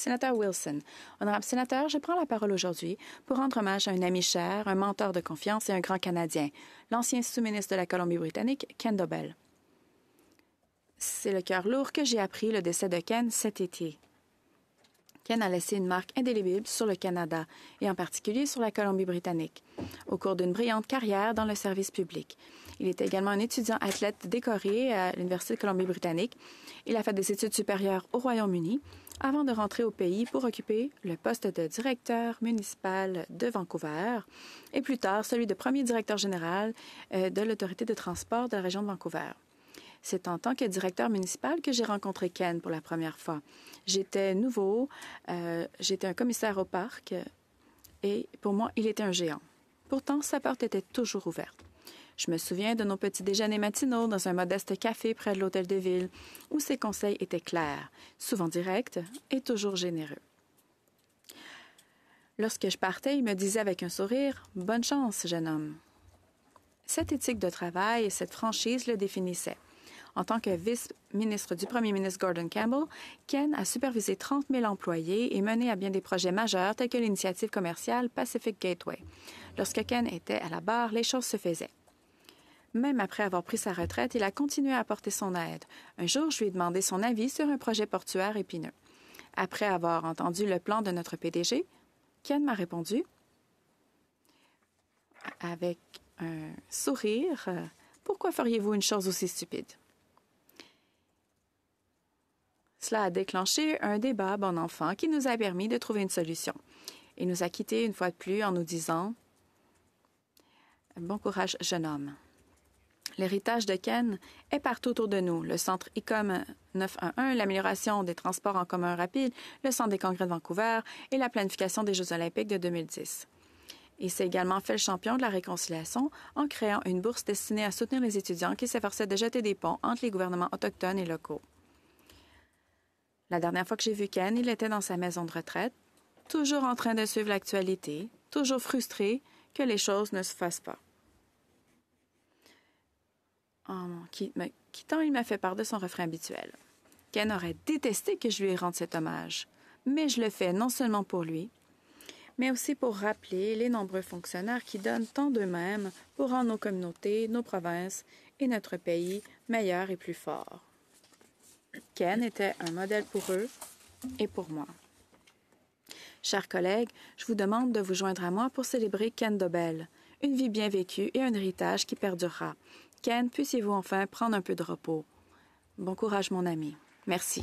Sénateur Wilson, honorable sénateur, je prends la parole aujourd'hui pour rendre hommage à un ami cher, un mentor de confiance et un grand Canadien, l'ancien sous-ministre de la Colombie-Britannique, Ken Dobell. C'est le cœur lourd que j'ai appris le décès de Ken cet été. Ken a laissé une marque indélébile sur le Canada et en particulier sur la Colombie-Britannique, au cours d'une brillante carrière dans le service public. Il était également un étudiant athlète décoré à l'Université de Colombie-Britannique. Il a fait des études supérieures au Royaume-Uni avant de rentrer au pays pour occuper le poste de directeur municipal de Vancouver et plus tard celui de premier directeur général de l'Autorité de transport de la région de Vancouver. C'est en tant que directeur municipal que j'ai rencontré Ken pour la première fois. J'étais nouveau, j'étais un commissaire au parc et pour moi, il était un géant. Pourtant, sa porte était toujours ouverte. Je me souviens de nos petits déjeuners matinaux dans un modeste café près de l'hôtel de ville où ses conseils étaient clairs, souvent directs et toujours généreux. Lorsque je partais, il me disait avec un sourire « Bonne chance, jeune homme ». Cette éthique de travail et cette franchise le définissaient. En tant que vice-ministre du premier ministre Gordon Campbell, Ken a supervisé 30 000 employés et mené à bien des projets majeurs tels que l'initiative commerciale Pacific Gateway. Lorsque Ken était à la barre, les choses se faisaient. Même après avoir pris sa retraite, il a continué à apporter son aide. Un jour, je lui ai demandé son avis sur un projet portuaire épineux. Après avoir entendu le plan de notre PDG, Ken m'a répondu avec un sourire « Pourquoi feriez-vous une chose aussi stupide ?» Cela a déclenché un débat bon enfant qui nous a permis de trouver une solution. Il nous a quittés une fois de plus en nous disant « Bon courage, jeune homme ». L'héritage de Ken est partout autour de nous. Le centre ICOM 911, l'amélioration des transports en commun rapides, le centre des congrès de Vancouver et la planification des Jeux olympiques de 2010. Il s'est également fait le champion de la réconciliation en créant une bourse destinée à soutenir les étudiants qui s'efforçaient de jeter des ponts entre les gouvernements autochtones et locaux. La dernière fois que j'ai vu Ken, il était dans sa maison de retraite, toujours en train de suivre l'actualité, toujours frustré que les choses ne se fassent pas. En me quittant, il m'a fait part de son refrain habituel. Ken aurait détesté que je lui rende cet hommage, mais je le fais non seulement pour lui, mais aussi pour rappeler les nombreux fonctionnaires qui donnent tant d'eux-mêmes pour rendre nos communautés, nos provinces et notre pays meilleurs et plus forts. Ken était un modèle pour eux et pour moi. Chers collègues, je vous demande de vous joindre à moi pour célébrer Ken Dobell, une vie bien vécue et un héritage qui perdurera. Ken, puissiez-vous enfin prendre un peu de repos. Bon courage, mon ami. Merci.